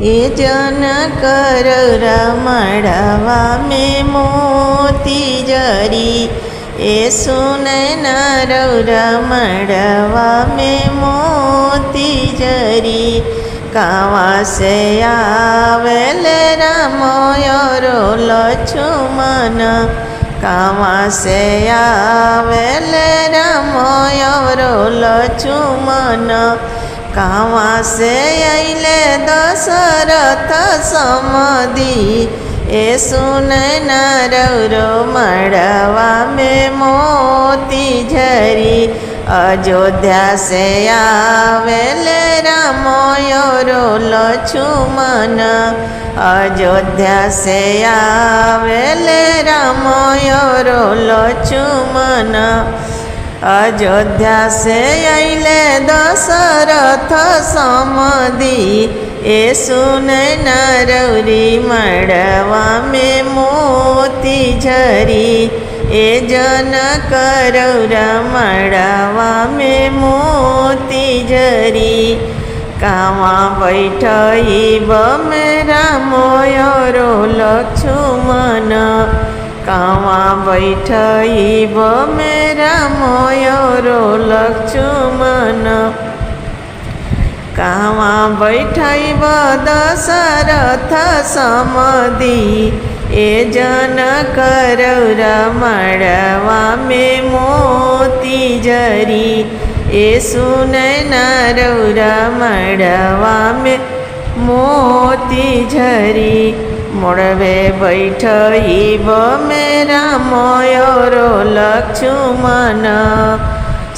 એ જન કરમડવા में मोती जरी ए सुनैना रमड़वा में मोती जरी कावा से आवेले रामोयरो लक्ष्मण कावा से आवेले रामोयरो लक्ष्मण कावा से अइले दशरथ समधी ए सुनैना रमड़वा में मोती झरी अयोध्या से आवेले रामोयरो लक्ष्मण अयोध्या से आवेले रामोयरो लक्ष्मण अयोध्या से अइले दशरथ समधी ए सुनैना रमड़वा में मोती झरी ए जनक रमड़वा में मोती झरी कावा बैठइब मेरा मोयरो लक्ष्मण कावा बैठइब मेरा मोयरो लक्ष्मण कावा बैठइब दशरथ समधी ए जनक रमड़वा में मोती झरी ए सुनैना रमड़वा में मोती झरी मोड़वे बैठइब मेरा मोयरो लक्ष्मण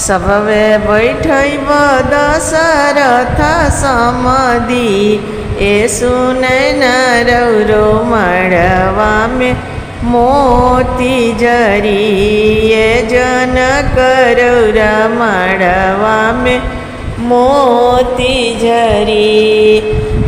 सबवे बैठइब दशरथ समधी ए सुनैना रमड़वा में मोती झरी ए जनक रमड़वा में मोती झरी।